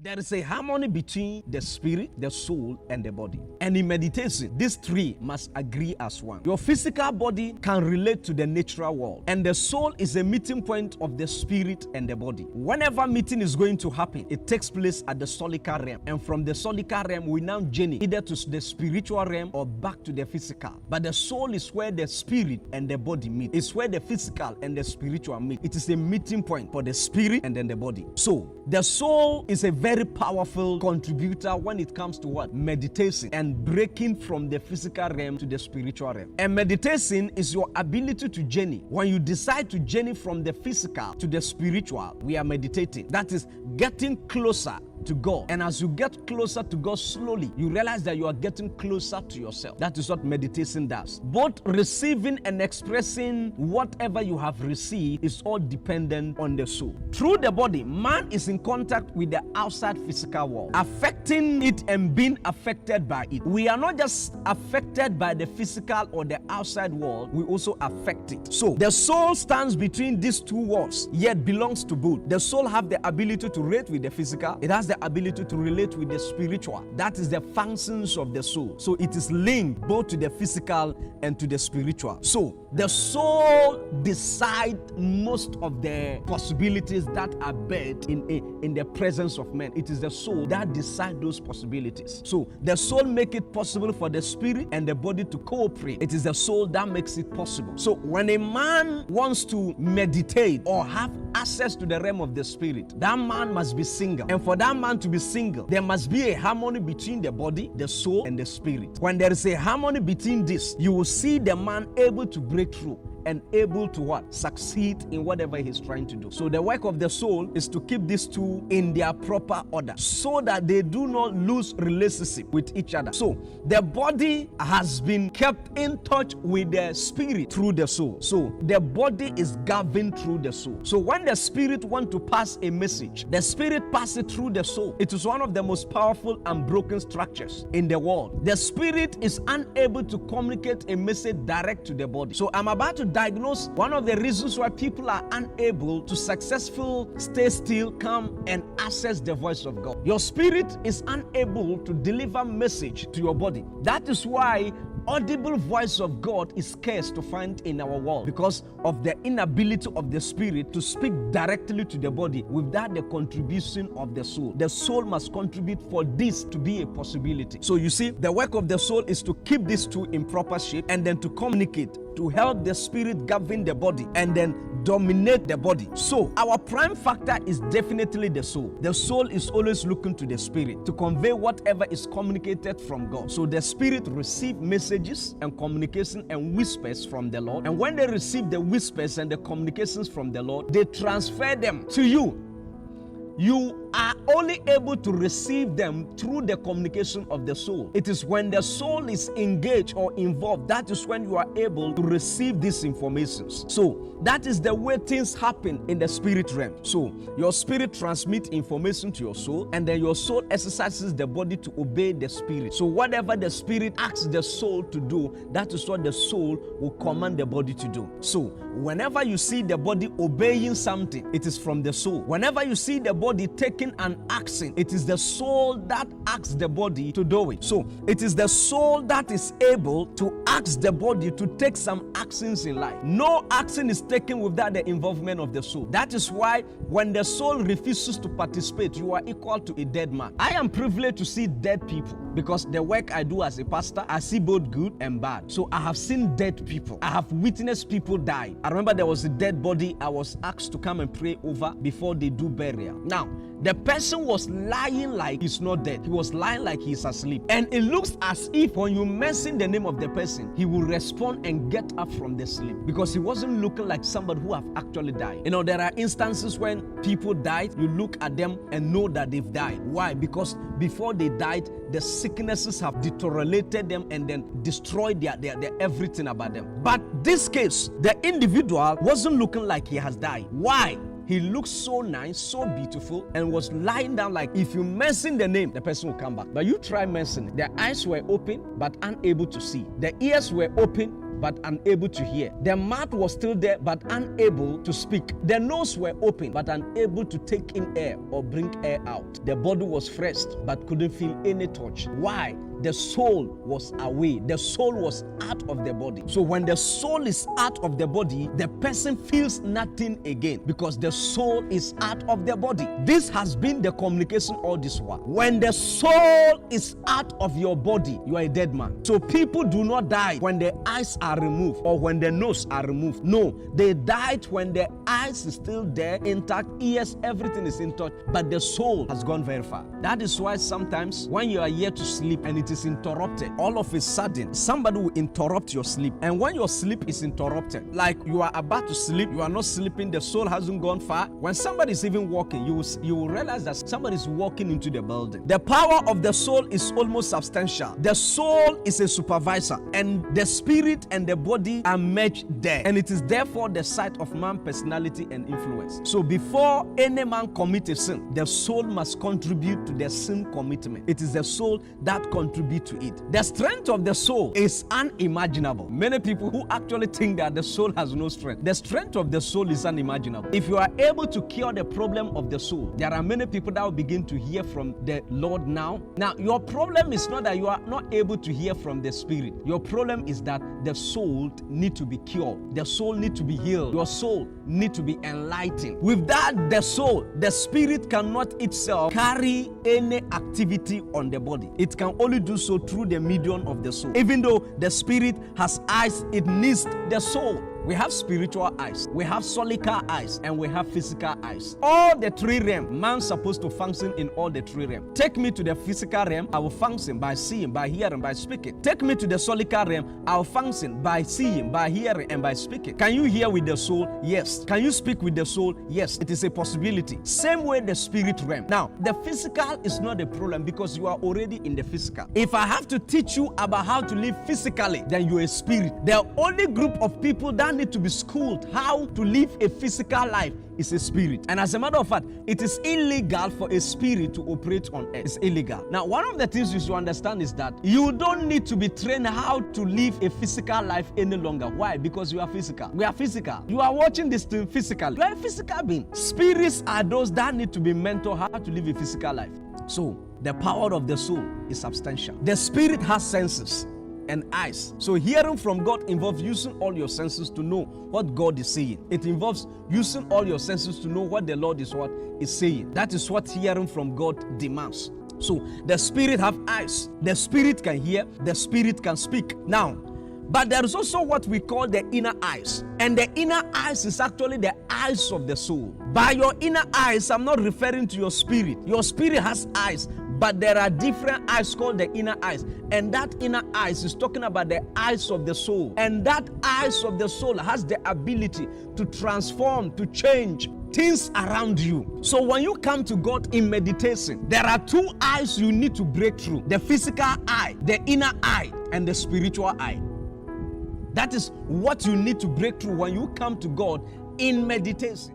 There is a harmony between the spirit, the soul, and the body. And in meditation, these three must agree as one. Your physical body can relate to the natural world, and the soul is a meeting point of the spirit and the body. Whenever meeting is going to happen, it takes place at the solical realm. And from the solical realm, we now journey either to the spiritual realm or back to the physical. But the soul is where the spirit and the body meet. It's where the physical and the spiritual meet. It is a meeting point for the spirit and then the body. So, the soul is a very powerful contributor when it comes to what? Meditation and breaking from the physical realm to the spiritual realm. And meditation is your ability to journey. When you decide to journey from the physical to the spiritual, we are meditating. That is getting closer to God. And as you get closer to God slowly, you realize that you are getting closer to yourself. That is what meditation does. Both receiving and expressing whatever you have received is all dependent on the soul. Through the body, man is in contact with the outside physical world, affecting it and being affected by it. We are not just affected by the physical or the outside world, we also affect it. So the soul stands between these two worlds, yet belongs to both. The soul has the ability to relate with the physical. It has the ability to relate with the spiritual. That is the functions of the soul. So it is linked both to the physical and to the spiritual. So the soul decides most of the possibilities that are birthed in the presence of men. It is the soul that decides those possibilities. So the soul makes it possible for the spirit and the body to cooperate. It is the soul that makes it possible. So when a man wants to meditate or have access to the realm of the spirit, that man must be single. And for that man to be single, there must be a harmony between the body, the soul, and the spirit. When there is a harmony between this, you will see the man able to break through and able to what? Succeed in whatever he's trying to do. So the work of the soul is to keep these two in their proper order so that they do not lose relationship with each other. So the body has been kept in touch with the spirit through the soul. So the body is governed through the soul. So when the spirit wants to pass a message, the spirit passes it through the soul. It is one of the most powerful and broken structures in the world. The spirit is unable to communicate a message direct to the body. So I'm about to diagnose one of the reasons why people are unable to successfully stay still, calm, and access the voice of God. Your spirit is unable to deliver message to your body. That is why audible voice of God is scarce to find in our world, because of the inability of the spirit to speak directly to the body without the contribution of the soul. The soul must contribute for this to be a possibility. So you see, the work of the soul is to keep these two in proper shape and then to communicate, to help the spirit govern the body and then dominate the body. So our prime factor is definitely the soul. The soul is always looking to the spirit to convey whatever is communicated from God. So the spirit receives messages and communication and whispers from the Lord. And when they receive the whispers and the communications from the Lord, they transfer them to you. You are only able to receive them through the communication of the soul. It is when the soul is engaged or involved, that is when you are able to receive these informations. So that is the way things happen in the spirit realm. So your spirit transmits information to your soul, and then your soul exercises the body to obey the spirit. So whatever the spirit asks the soul to do, that is what the soul will command the body to do. So whenever you see the body obeying something, it is from the soul. Whenever you see the body taking an action, it is the soul that asks the body to do it. So it is the soul that is able to ask the body to take some actions in life. No action is taken without the involvement of the soul. That is why when the soul refuses to participate, you are equal to a dead man. I am privileged to see dead people because the work I do as a pastor, I see both good and bad. So I have seen dead people. I have witnessed people die. I remember there was a dead body I was asked to come and pray over before they do burial. Now, the person was lying like he's not dead. He was lying like he's asleep. And it looks as if when you mention the name of the person, he will respond and get up from the sleep, because he wasn't looking like somebody who have actually died. You know, there are instances when people died, you look at them and know that they've died. Why? Because before they died, the sicknesses have deteriorated them and then destroyed their everything about them. But this case, the individual wasn't looking like he has died. Why? He looked so nice, so beautiful, and was lying down like if you mention the name, the person will come back. But you try mentioning. Their eyes were open but unable to see. The ears were open but unable to hear. The mouth was still there, but unable to speak. The nose were open, but unable to take in air or bring air out. The body was fresh, but couldn't feel any touch. Why? The soul was away. The soul was out of the body. So when the soul is out of the body, the person feels nothing again because the soul is out of the body. This has been the communication all this while. When the soul is out of your body, you are a dead man. So people do not die when the eyes are removed or when the nose are removed. No, they died when the eyes is still there, intact, ears, everything is intact, but the soul has gone very far. That is why sometimes when you are here to sleep and it is interrupted, all of a sudden somebody will interrupt your sleep. And when your sleep is interrupted, like you are about to sleep, you are not sleeping, the soul hasn't gone far. When somebody is even walking, you will realize that somebody is walking into the building. The power of the soul is almost substantial. The soul is a supervisor, and the spirit and the body are merged there, and it is therefore the site of man's personality and influence. So before any man commits a sin, the soul must contribute to the sin commitment. It is the soul that contributes to it. The strength of the soul is unimaginable. Many people who actually think that the soul has no strength. The strength of the soul is unimaginable. If you are able to cure the problem of the soul, there are many people that will begin to hear from the Lord now. Now, your problem is not that you are not able to hear from the spirit. Your problem is that the soul need to be cured. The soul need to be healed. Your soul need to be enlightened. With that, the soul, the spirit cannot itself carry any activity on the body. It can only do so through the medium of the soul. Even though the spirit has eyes, it needs the soul. We have spiritual eyes, we have solical eyes, and we have physical eyes. All the three realms, man's supposed to function in all the three realms. Take me to the physical realm, I will function by seeing, by hearing, by speaking. Take me to the solical realm, I will function by seeing, by hearing, and by speaking. Can you hear with the soul? Yes. Can you speak with the soul? Yes. It is a possibility. Same way the spirit realm. Now, the physical is not a problem because you are already in the physical. If I have to teach you about how to live physically, then you're a spirit. The only group of people that need to be schooled how to live a physical life is a spirit. And as a matter of fact, it is illegal for a spirit to operate on earth. It's illegal. Now, one of the things you should understand is that you don't need to be trained how to live a physical life any longer. Why? Because you are physical. We are physical. You are watching this thing physically. You are a physical being. Spirits are those that need to be mentored how to live a physical life. So, the power of the soul is substantial. The spirit has senses and eyes. So hearing from God involves using all your senses to know what God is saying. It involves using all your senses to know what the Lord is saying. That is what hearing from God demands. So the spirit have eyes. The spirit can hear. The spirit can speak. Now, but there is also what we call the inner eyes. And the inner eyes is actually the eyes of the soul. By your inner eyes, I'm not referring to your spirit. Your spirit has eyes, but there are different eyes called the inner eyes. And that inner eyes is talking about the eyes of the soul. And that eyes of the soul has the ability to transform, to change things around you. So when you come to God in meditation, there are two eyes you need to break through. The physical eye, the inner eye, and the spiritual eye. That is what you need to break through when you come to God in meditation.